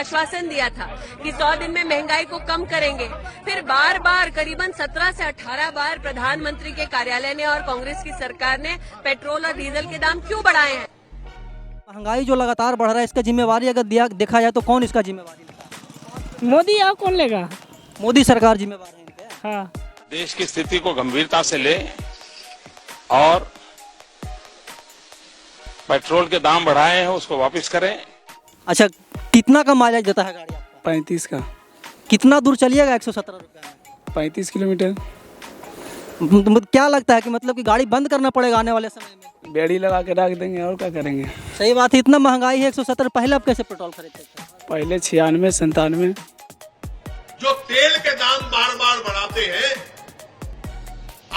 आश्वासन दिया था कि 100 दिन में महंगाई को कम करेंगे। फिर बार बार करीबन 17 से 18 बार प्रधानमंत्री के कार्यालय ने और कांग्रेस की सरकार ने पेट्रोल और डीजल के दाम क्यों बढ़ाए हैं? महंगाई जो लगातार बढ़ रहा है, इसका जिम्मेवारी अगर देखा जाए तो कौन इसका जिम्मेवारी लेता है? मोदी आप कौन लेगा? मोदी सरकार जिम्मेवार है इनके। हाँ, देश की स्थिति को गंभीरता से ले और पेट्रोल के दाम बढ़ाए हैं उसको वापस करें। अच्छा, कितना का माइलेज देता है गाड़ी आपका? 35 का। कितना दूर चलिएगा 117 रुपये में? 35 किलोमीटर। क्या लगता है कि मतलब कि गाड़ी बंद करना पड़ेगा आने वाले समय में? बेड़ी लगा के रख देंगे और क्या करेंगे। सही बात है, इतना महंगाई है 117। पहले आप कैसे पेट्रोल खरीदते थे? पहले 96, 97। जो तेल के दाम बार बार बढ़ाते हैं,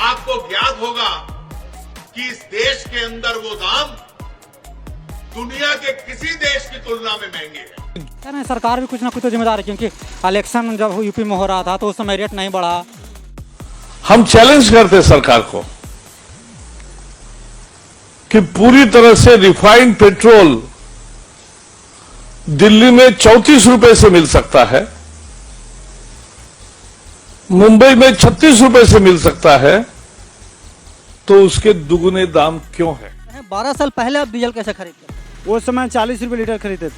आपको ज्ञात होगा कि इस देश के अंदर वो दाम दुनिया के किसी देश की तुलना में महंगे हैं। सरकार भी कुछ ना कुछ तो जिम्मेदार है, क्योंकि इलेक्शन जब यूपी में हो रहा था तो उस समय रेट नहीं बढ़ा। हम चैलेंज करते सरकार को कि पूरी तरह से रिफाइंड पेट्रोल दिल्ली में 34 रुपए से मिल सकता है, मुंबई में 36 रुपए से मिल सकता है, तो उसके दुगुने दाम क्यों है? 12 साल पहले आप डीजल कैसे खरीदते थे? उस समय 40 रुपये लीटर खरीदते थे।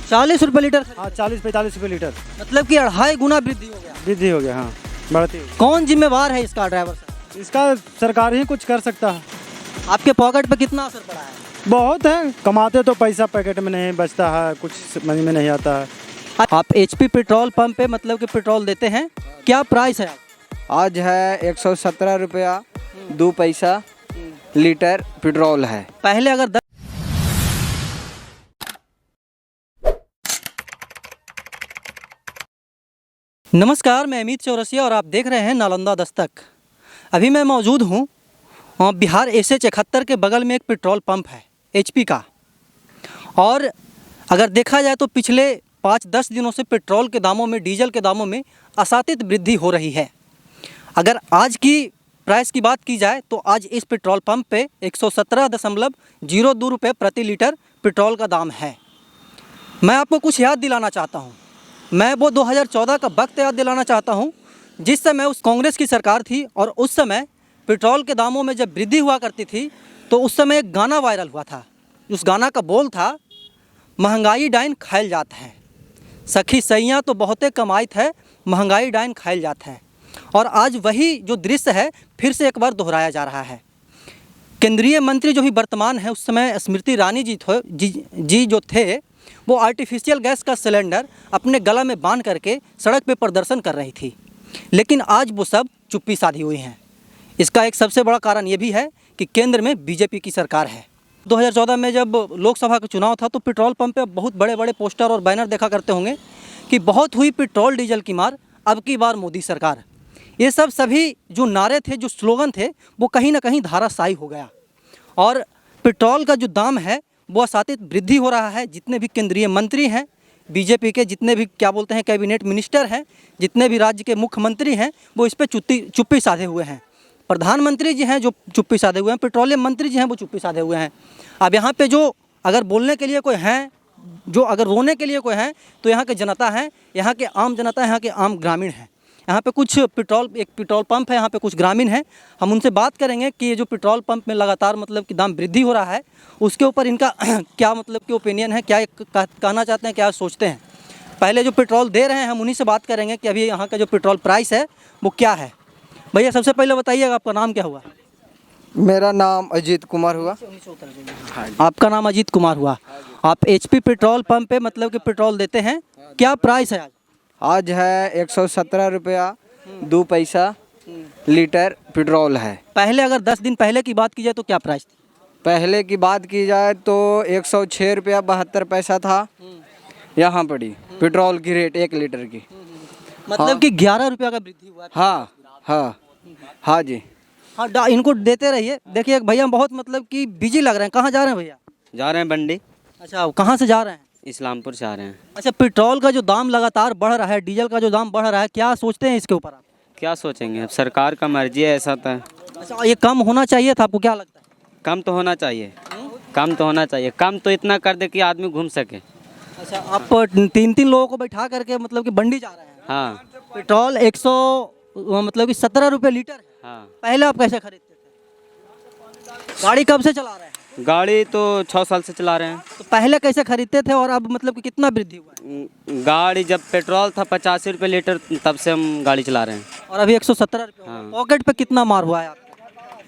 40 रुपये लीटर? हाँ, 40-45 रुपये लीटर। मतलब कि 2.5 गुना वृद्धि हो गया। वृद्धि हो गया, हाँ, बढ़ती। कौन जिम्मेवार है इसका? ड्राइवर साहब? इसका सरकार ही कुछ कर सकता है। आपके पॉकेट पे कितना असर पड़ा है? बहुत है, कमाते तो पैसा पैकेट में नहीं बचता है, कुछ समझ में नहीं आता है। आप HP पेट्रोल पंप पे मतलब कि पेट्रोल देते हैं, क्या प्राइस है? आज है 117 रुपया 2 पैसा लीटर पेट्रोल है। पहले अगर नमस्कार, मैं अमित चौरसिया और आप देख रहे हैं नालंदा दस्तक। अभी मैं मौजूद हूँ बिहार SH 71 के बगल में एक पेट्रोल पंप है HP का। और अगर देखा जाए तो पिछले 5-10 दिनों से पेट्रोल के दामों में, डीजल के दामों में असातित वृद्धि हो रही है। अगर आज की प्राइस की बात की जाए तो आज इस पेट्रोल पंप पे 117.02 रुपये प्रति लीटर पेट्रोल का दाम है। मैं आपको कुछ याद दिलाना चाहता हूँ। मैं वो 2014 का वक्त याद दिलाना चाहता हूँ जिस समय उस कांग्रेस की सरकार थी और उस समय पेट्रोल के दामों में जब वृद्धि हुआ करती थी तो उस समय एक गाना वायरल हुआ था। उस गाना का बोल था, महंगाई डाइन खाइल जात है, सखी सैयाँ तो बहुते कमाइत है, महंगाई डाइन खाइल जात है। और आज वही जो दृश्य है फिर से एक बार दोहराया जा रहा है। केंद्रीय मंत्री जो भी वर्तमान है, उस समय स्मृति ईरानी जी जो थे, वो आर्टिफिशियल गैस का सिलेंडर अपने गला में बांध करके सड़क पे प्रदर्शन कर रही थी, लेकिन आज वो सब चुप्पी साधी हुई हैं। इसका एक सबसे बड़ा कारण ये भी है कि केंद्र में BJP की सरकार है। 2014 में जब लोकसभा का चुनाव था तो पेट्रोल पंप पे बहुत बड़े बड़े पोस्टर और बैनर देखा करते होंगे कि बहुत हुई पेट्रोल डीजल की मार, अब की बार मोदी सरकार। ये सभी जो नारे थे, जो स्लोगन थे, वो कहीं ना कहीं धाराशायी हो गया और पेट्रोल का जो दाम है वो असातित वृद्धि हो रहा है। जितने भी केंद्रीय मंत्री हैं BJP के, जितने भी कैबिनेट मिनिस्टर हैं, जितने भी राज्य के मुख्यमंत्री हैं, वो इस पर चुप्पी साधे हुए हैं। प्रधानमंत्री जी हैं जो चुप्पी साधे हुए हैं, पेट्रोलियम मंत्री जी हैं वो चुप्पी साधे हुए हैं। अब यहाँ पे जो अगर बोलने के लिए कोई हैं, जो अगर रोने के लिए कोई है, तो यहाँ के जनता है, यहाँ के आम जनता है, यहाँ के आम ग्रामीण हैं। यहाँ पे कुछ एक पेट्रोल पंप है, यहाँ पे कुछ ग्रामीण हैं। हम उनसे बात करेंगे कि ये जो पेट्रोल पंप में लगातार मतलब कि दाम वृद्धि हो रहा है, उसके ऊपर इनका क्या मतलब कि ओपिनियन है, क्या कहना चाहते हैं, क्या सोचते हैं। पहले जो पेट्रोल दे रहे हैं हम उन्हीं से बात करेंगे कि अभी यहाँ का जो पेट्रोल प्राइस है वो क्या है। भैया सबसे पहले बताइएगा आपका नाम क्या हुआ? मेरा नाम अजीत कुमार हुआ। आपका नाम अजीत कुमार हुआ। आप HP पेट्रोल पंप पे मतलब कि पेट्रोल देते हैं, क्या प्राइस है आज? आज है 117 रुपया 2 पैसा लीटर पेट्रोल है। पहले अगर 10 दिन पहले की बात की जाए तो क्या प्राइस थी? पहले की बात की जाए तो 106 रुपया 72 पैसा था यहाँ पड़ी पेट्रोल की रेट 1 लीटर की। मतलब कि 11 रुपया का वृद्धि हुआ है। हाँ जी। हाँ, इनको देते रहिए। देखिए भैया बहुत मतलब कि बिजी लग रहे हैं। कहाँ जा रहे हैं भैया? जा रहे हैं बंडी। अच्छा, कहाँ से जा रहे हैं? इस्लामपुर से आ रहे हैं। अच्छा, पेट्रोल का जो दाम लगातार बढ़ रहा है, डीजल का जो दाम बढ़ रहा है, क्या सोचते हैं इसके ऊपर आप? क्या सोचेंगे, अब सरकार का मर्जी है, ऐसा था। अच्छा, ये कम होना चाहिए था, आपको क्या लगता है? कम तो होना चाहिए, कम तो होना चाहिए। कम तो इतना कर दे कि आदमी घूम सके। अच्छा, आप 3-3 लोगों को बैठा करके मतलब कि बंडी जा रहे हैं। हाँ पेट्रोल 100 मतलब कि 17 रुपये लीटर है। हाँ। पहले आप कैसे खरीदते थे? गाड़ी कब से चला रहे हैं? गाड़ी तो 6 साल से चला रहे हैं। तो पहले कैसे खरीदते थे और अब मतलब कि कितना वृद्धि हुआ है? गाड़ी जब पेट्रोल था 85 रुपये लीटर, तब से हम गाड़ी चला रहे हैं। और अभी 117 रुपये। हाँ। पॉकेट पे कितना मार हुआ है आपको?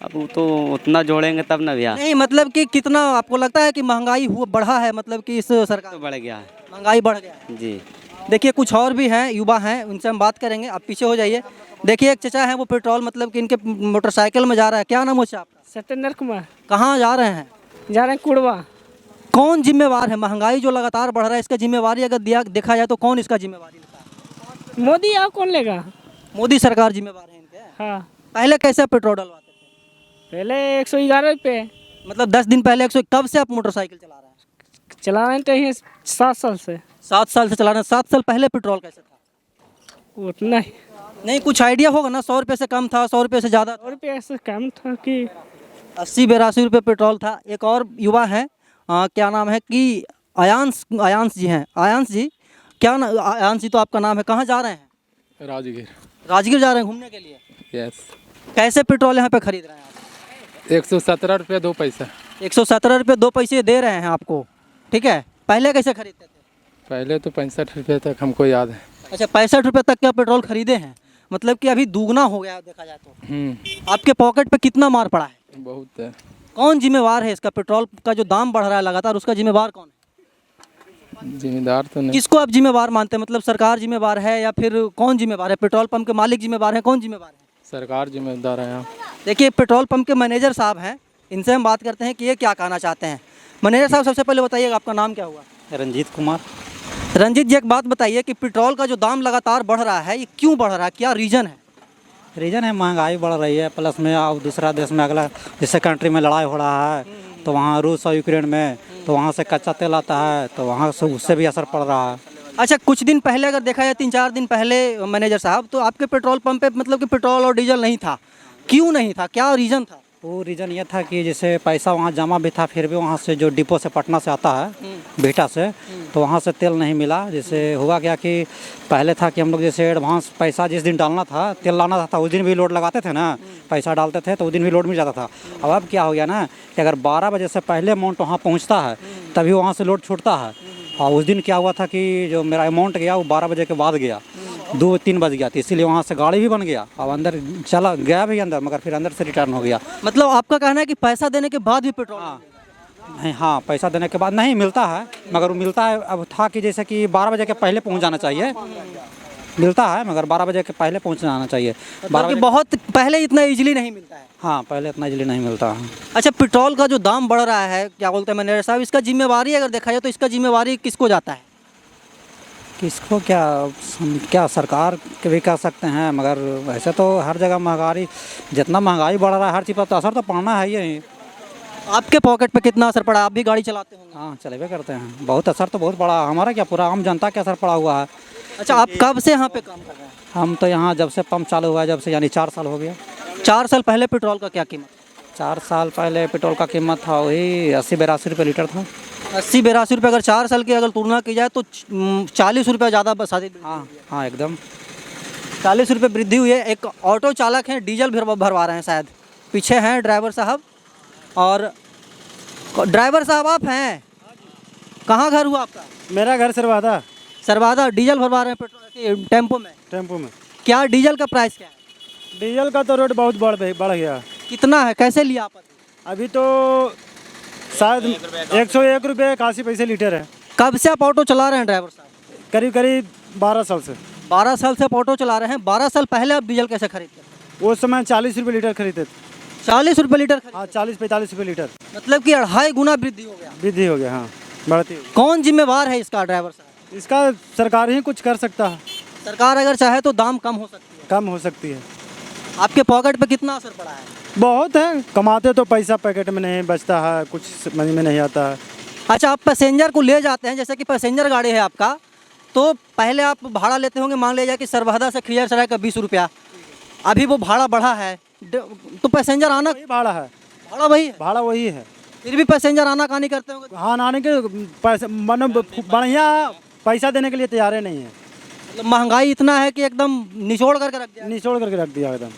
अब वो तो उतना जोड़ेंगे तब ना भैया। नहीं मतलब कि कितना आपको लगता है कि महंगाई हुआ बढ़ा है, मतलब कि इस सरकार तो बढ़ गया है महंगाई बढ़ गया है? जी। देखिए कुछ और भी हैं, युवा हैं, उनसे हम बात करेंगे। आप पीछे हो जाइए। देखिए एक चचा हैं, वो पेट्रोल मतलब कि इनके मोटरसाइकिल में जा रहा है। क्या नाम है आपका? सत्येंद्र कुमार। कहाँ जा रहे हैं? जा रहे हैं कुड़वा। कौन जिम्मेवार है? महंगाई जो लगातार बढ़ रहा है, इसका जिम्मेवारी अगर देखा जाए तो कौन इसका जिम्मेवारी लेता है? मोदी आप कौन लेगा? मोदी सरकार जिम्मेवार है इनके। हाँ, पहले कैसे पेट्रोल डलवाते थे? पहले 111 रुपये मतलब 10 दिन पहले 100। कब से आप मोटरसाइकिल चला रहे हैं? चला रहे हैं 7 साल से। 7 साल से चला रहे हैं। 7 साल पहले पेट्रोल कैसे था? उतना ही। नहीं कुछ आइडिया होगा ना। 100 रुपये से कम था, 100 रुपये से ज़्यादा? 100 रुपये से कम था कि 80-82 रुपये पेट्रोल था। एक और युवा है, क्या नाम है कि आयांश जी हैं। आयांश जी क्या ना, आयांश जी तो आपका नाम है। कहाँ जा रहे हैं? राजगीर। राजगीर जा रहे हैं घूमने के लिए। यस। कैसे पेट्रोल यहाँ पे खरीद रहे हैं आप? 117 रुपये 2 पैसा। 117 रुपये 2 पैसे दे रहे हैं आपको, ठीक है। पहले कैसे खरीदते थे? पहले तो 65 रुपये तक हमको याद है। अच्छा, 65 रुपये तक क्या पेट्रोल खरीदे हैं? मतलब कि अभी दुगना हो गया देखा जाए तो। आपके पॉकेट पे कितना मार पड़ा है? बहुत है। कौन जिम्मेवार है इसका? पेट्रोल का जो दाम बढ़ रहा है लगातार, उसका जिम्मेवार कौन है? जिम्मेदार तो नहीं। किसको आप जिम्मेवार मानते हैं? मतलब सरकार जिम्मेवार है या फिर कौन जिम्मेवार है? पेट्रोल पंप के मालिक जिम्मेवार है? कौन जिम्मेवार है? सरकार जिम्मेदार है यहाँ। देखिए पेट्रोल पंप के मैनेजर साहब हैं, इनसे हम बात करते हैं कि ये क्या कहना चाहते हैं। मैनेजर साहब सबसे पहले बताइएगा आपका नाम क्या हुआ? रंजीत कुमार। रंजीत जी एक बात बताइए कि पेट्रोल का जो दाम लगातार बढ़ रहा है, ये क्यों बढ़ रहा है? क्या रीज़न है? रीज़न है महंगाई बढ़ रही है, प्लस में अब दूसरा देश में अगला जैसे कंट्री में लड़ाई हो रहा है तो वहाँ रूस और यूक्रेन में, तो वहाँ से कच्चा तेल आता है तो वहाँ से उससे भी असर पड़ रहा है। अच्छा, कुछ दिन पहले अगर देखा जाए 3-4 दिन पहले मैनेजर साहब, तो आपके पेट्रोल पंप पे मतलब कि पेट्रोल और डीजल नहीं था। क्यों नहीं था? क्या रीज़न था? वो रीज़न ये था कि जैसे पैसा वहाँ जमा भी था, फिर भी वहाँ से जो डिपो से पटना से आता है बीटा से, तो वहाँ से तेल नहीं मिला। जैसे हुआ क्या कि पहले था कि हम लोग जैसे एडवांस पैसा जिस दिन डालना था, तेल लाना था, उस दिन भी लोड लगाते थे ना, पैसा डालते थे तो उस दिन भी लोड मिल जाता था। अब क्या हो गया ना कि अगर 12 बजे से पहले अमाउंट वहाँ पहुँचता है तभी वहाँ से लोड छूटता है। और उस दिन क्या हुआ था कि जो मेरा अमाउंट गया वो 12 बजे के बाद गया, 2-3 बज गया, तो इसीलिए वहाँ से गाड़ी भी बन गया। अब अंदर चला गया भी अंदर, मगर फिर अंदर से रिटर्न हो गया। मतलब आपका कहना है कि पैसा देने के बाद भी पेट्रोल नहीं, हाँ पैसा देने के बाद नहीं मिलता है, मगर वो मिलता है। अब था कि जैसे कि 12 बजे के पहले पहुँच जाना चाहिए, मिलता है मगर 12 बजे के पहले पहुँच जाना चाहिए। 12 बजे बहुत पहले इतना इजीली नहीं मिलता है। हाँ पहले इतना इजीली नहीं मिलता है। अच्छा, पेट्रोल का जो दाम बढ़ रहा है, क्या बोलते हैं मैनेजर साहब, इसका जिम्मेवारी अगर देखा जाए तो इसका जिम्मेवारी किसको जाता है? किसको क्या सरकार के भी कह सकते हैं, मगर वैसे तो हर जगह महंगाई, जितना महंगाई बढ़ रहा है हर चीज़ पर तो असर तो पड़ना है ही। आपके पॉकेट पे कितना असर पड़ा? आप भी गाड़ी चलाते होंगे। हाँ चलेबे करते हैं, बहुत असर तो बहुत पड़ा। हमारा क्या, पूरा आम जनता का असर पड़ा हुआ है। अच्छा, आप कब से यहाँ पे काम कर रहे हैं? हम तो यहाँ जब से पंप चालू हुआ है, जब से यानी 4 साल हो गया। 4 साल पहले पेट्रोल का क्या कीमत? 4 साल पहले पेट्रोल का कीमत था वही 80-82 रुपये लीटर था। 80-82 रुपये। अगर 4 साल की अगर तुलना की जाए तो 40 रुपये ज़्यादा बस। हाँ हाँ एकदम 40 रुपये वृद्धि हुई है। एक ऑटो चालक हैं, डीजल भरवा रहे हैं शायद, पीछे हैं ड्राइवर साहब। और ड्राइवर साहब आप हैं? कहाँ घर हुआ आपका? मेरा घर सरवादा। सरवादा। डीजल भरवा रहे हैं पेट्रोल टेम्पो में? टेम्पो में। क्या डीजल का प्राइस क्या है? डीजल का तो रेट बहुत बढ़ गया। कितना है? कैसे लिया आप? अभी तो शायद 101 रुपये 81 पैसे लीटर है। कब से आप ऑटो चला रहे हैं ड्राइवर साहब? करीब 12 साल से। 12 साल से आप ऑटो चला रहे हैं। 12 साल पहले आप डीजल कैसे खरीदते थे? उस समय 40 रुपये लीटर खरीदते थे। 40 रुपये लीटर खरीदते? हाँ 40-45 रुपये लीटर। मतलब कि 2.5 गुना वृद्धि हो गया। वृद्धि हो गया, हाँ बढ़ती। कौन जिम्मेवार है इसका ड्राइवर साहब? इसका सरकार ही कुछ कर सकता है। सरकार अगर चाहे तो दाम कम हो सकती है। कम हो सकती है। आपके पॉकेट पे कितना असर पड़ा है? बहुत है, कमाते तो पैसा पैकेट में नहीं बचता है, कुछ समझ में नहीं आता है। अच्छा, आप पैसेंजर को ले जाते हैं, जैसे कि पैसेंजर गाड़ी है आपका, तो पहले आप भाड़ा लेते होंगे, मान लिया जाए कि सरबहदा से खिजरसराय का 20 रुपया, अभी वो भाड़ा बढ़ा है तो पैसेंजर आना वही भाड़ा है। भाड़ा वही है? भाड़ा वही है। फिर भी पैसेंजर आना कहानी करते होंगे। हाँ, आने के पैसे मतलब बढ़िया पैसा देने के लिए तैयार नहीं है। मतलब महंगाई इतना है कि एकदम निचोड़ करके रख दिया। निचोड़ करके रख दिया एकदम।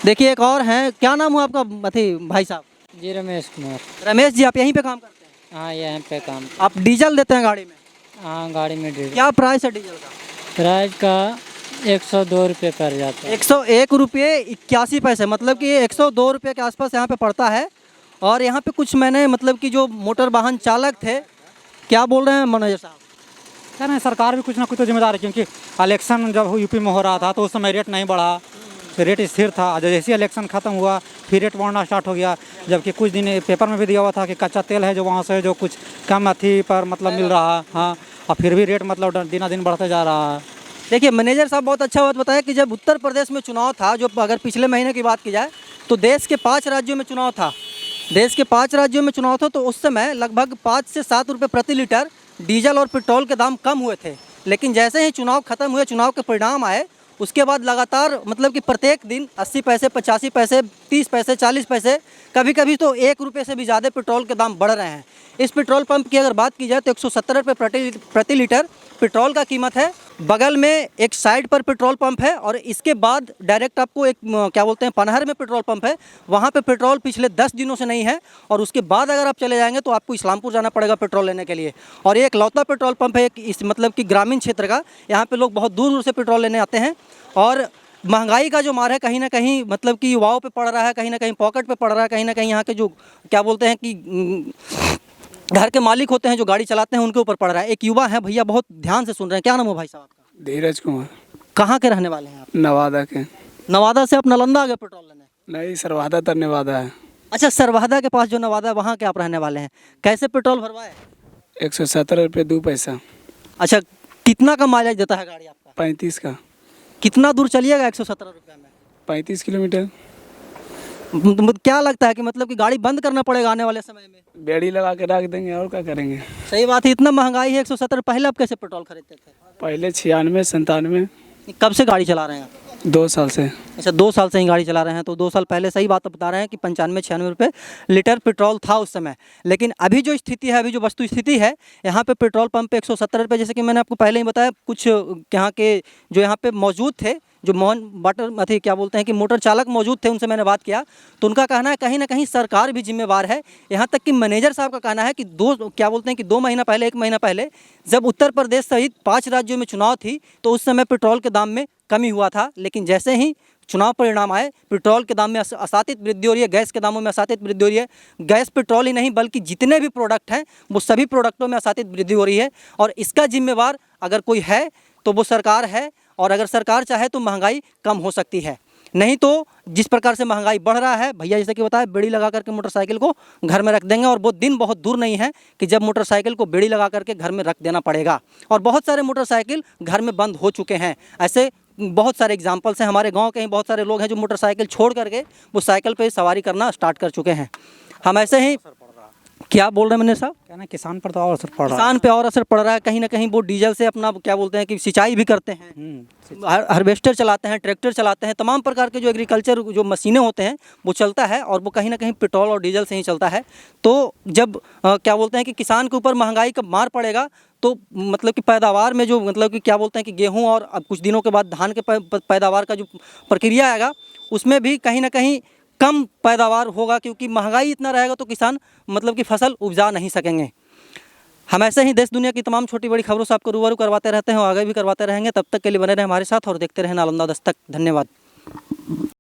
देखिए एक और हैं, क्या नाम हुआ आपका अथी भाई साहब? जी रमेश कुमार। रमेश जी, आप यहीं पे काम करते हैं? हाँ यहाँ पे काम। आप डीजल देते हैं गाड़ी में? हाँ गाड़ी में डीजल। क्या प्राइस है डीजल का? प्राइस का 102 रुपये पड़ जाता है। 101 रुपये 81 पैसे, मतलब कि 102 रुपये के आसपास यहाँ पे पड़ता है। और यहाँ पे कुछ मैंने मतलब कि जो मोटर वाहन चालक थे, क्या बोल रहे हैं मैनेजर साहब? कह रहे हैं सरकार भी कुछ ना कुछ तो जिम्मेदार है, क्योंकि इलेक्शन जब यूपी में हो रहा था तो उस समय रेट नहीं बढ़ा, रेट स्थिर था। जैसे ही इलेक्शन खत्म हुआ फिर रेट बढ़ना स्टार्ट हो गया, जबकि कुछ दिन पेपर में भी दिया हुआ था कि कच्चा तेल है जो वहाँ से जो कुछ कम अथी पर मतलब मिल रहा है। हाँ, और फिर भी रेट मतलब दिना दिन बढ़ते जा रहा है। देखिए मैनेजर साहब बहुत अच्छा बात बताया कि जब उत्तर प्रदेश में चुनाव था, जो अगर पिछले महीने की बात की जाए तो देश के 5 राज्यों में चुनाव था। देश के 5 राज्यों में चुनाव था तो उस समय लगभग 5 से 7 रुपये प्रति लीटर डीजल और पेट्रोल के दाम कम हुए थे। लेकिन जैसे ही चुनाव खत्म हुए, चुनाव के परिणाम आए, उसके बाद लगातार मतलब कि प्रत्येक दिन 80 पैसे, 85 पैसे, 30 पैसे, 40 पैसे, कभी कभी तो 1 रुपये से भी ज़्यादा पेट्रोल के दाम बढ़ रहे हैं। इस पेट्रोल पंप की अगर बात की जाए तो 170 रुपये प्रति लीटर पेट्रोल का कीमत है। बगल में एक साइड पर पेट्रोल पंप है और इसके बाद डायरेक्ट आपको एक क्या बोलते हैं पनहर में पेट्रोल पंप है। वहाँ पे पेट्रोल पिछले 10 दिनों से नहीं है और उसके बाद अगर आप चले जाएंगे तो आपको इस्लामपुर जाना पड़ेगा पेट्रोल लेने के लिए। और ये इकलौता पेट्रोल पंप है इस मतलब कि ग्रामीण क्षेत्र का। यहाँ पे लोग बहुत दूर दूर से पेट्रोल लेने आते हैं। और महंगाई का जो मार है कहीं ना कहीं मतलब कि युवाओं पे पड़ रहा है, कहीं ना कहीं पॉकेट पे पड़ रहा है, कहीं ना कहीं यहाँ के जो क्या बोलते हैं कि घर के मालिक होते हैं जो गाड़ी चलाते हैं उनके ऊपर पड़ रहा है। एक युवा है भैया, बहुत ध्यान से सुन रहे हैं, क्या नाम है भाई साहब आपका? धीरज कुमार। कहाँ के रहने वाले हैं आप? नवादा के। नवादा से आप नालंदा आ गए पेट्रोल लेने? नहीं, सरवादा तर नवादा है। अच्छा, सरवादा के पास जो नवादा है वहाँ के आप रहने वाले हैं। कैसे पेट्रोल भरवाए? 117 रुपये 2 पैसा। अच्छा, कितना का माइलेज देता है गाड़ी आपका? 35 का। कितना दूर चलिएगा 117 रुपये में? 35 किलोमीटर। क्या लगता है कि मतलब कि गाड़ी बंद करना पड़ेगा आने वाले समय में? बेड़ी लगा के रख देंगे और क्या करेंगे। सही बात है, इतना महंगाई है 170। पहले आप कैसे पेट्रोल खरीदते थे? पहले 96, 97। कब से गाड़ी चला रहे हैं आप? 2 साल से। अच्छा, 2 साल से ही गाड़ी चला रहे हैं। तो 2 साल पहले सही बात बता रहे हैं कि 95-96 रुपये लीटर पेट्रोल था उस समय। लेकिन अभी जो स्थिति है, अभी जो वस्तु स्थिति है, यहाँ पे पेट्रोल पंप पे 170 रुपये, जैसे कि मैंने आपको पहले ही बताया। कुछ यहाँ के जो यहाँ पे मौजूद थे, जो मोहन वाटर अथी क्या बोलते हैं कि मोटर चालक मौजूद थे, उनसे मैंने बात किया तो उनका कहना है कहीं ना कहीं सरकार भी जिम्मेवार है। यहाँ तक कि मैनेजर साहब का कहना है कि 2 महीना पहले, 1 महीना पहले जब उत्तर प्रदेश सहित 5 राज्यों में चुनाव थी तो उस समय पेट्रोल के दाम में कमी हुआ था। लेकिन जैसे ही चुनाव परिणाम आए, पेट्रोल के दाम में असातित वृद्धि हो रही है, गैस के दामों में असातित वृद्धि हो रही है। गैस पेट्रोल ही नहीं बल्कि जितने भी प्रोडक्ट हैं वो सभी प्रोडक्टों में असातित वृद्धि हो रही है। और इसका जिम्मेवार अगर कोई है तो वो सरकार है। और अगर सरकार चाहे तो महंगाई कम हो सकती है, नहीं तो जिस प्रकार से महंगाई बढ़ रहा है, भैया जैसे कि बताया, बेड़ी लगा करके मोटरसाइकिल को घर में रख देंगे। और वो दिन बहुत दूर नहीं है कि जब मोटरसाइकिल को बेड़ी लगा करके घर में रख देना पड़ेगा। और बहुत सारे मोटरसाइकिल घर में बंद हो चुके हैं। ऐसे बहुत सारे एग्जाम्पल्स हैं। हमारे गांव के ही बहुत सारे लोग हैं जो मोटरसाइकिल छोड़ करके वो साइकिल पे सवारी करना स्टार्ट कर चुके हैं। हम ऐसे ही क्या बोल रहे हैं मैंने साहब? कहना किसान पर तो और असर पड़ रहा है। किसान पे और असर पड़ रहा है। कहीं ना कहीं वो डीजल से अपना क्या बोलते हैं कि सिंचाई भी करते हैं, हार्वेस्टर चलाते हैं, ट्रैक्टर चलाते हैं, तमाम प्रकार के जो एग्रीकल्चर जो मशीनें होते हैं वो चलता है और वो कहीं ना कहीं पेट्रोल और डीजल से ही चलता है। तो जब क्या बोलते हैं कि किसान के ऊपर महंगाई का मार पड़ेगा तो मतलब कि पैदावार में जो मतलब कि क्या बोलते हैं कि गेहूँ और अब कुछ दिनों के बाद धान के पैदावार का जो प्रक्रिया आएगा उसमें भी कहीं ना कहीं कम पैदावार होगा, क्योंकि महंगाई इतना रहेगा तो किसान मतलब कि फसल उपजा नहीं सकेंगे। हम ऐसे ही देश दुनिया की तमाम छोटी बड़ी खबरों से आपको रूबरू करवाते रहते हैं और आगे भी करवाते रहेंगे। तब तक के लिए बने रहें हमारे साथ और देखते रहें नालंदा दस्तक। धन्यवाद।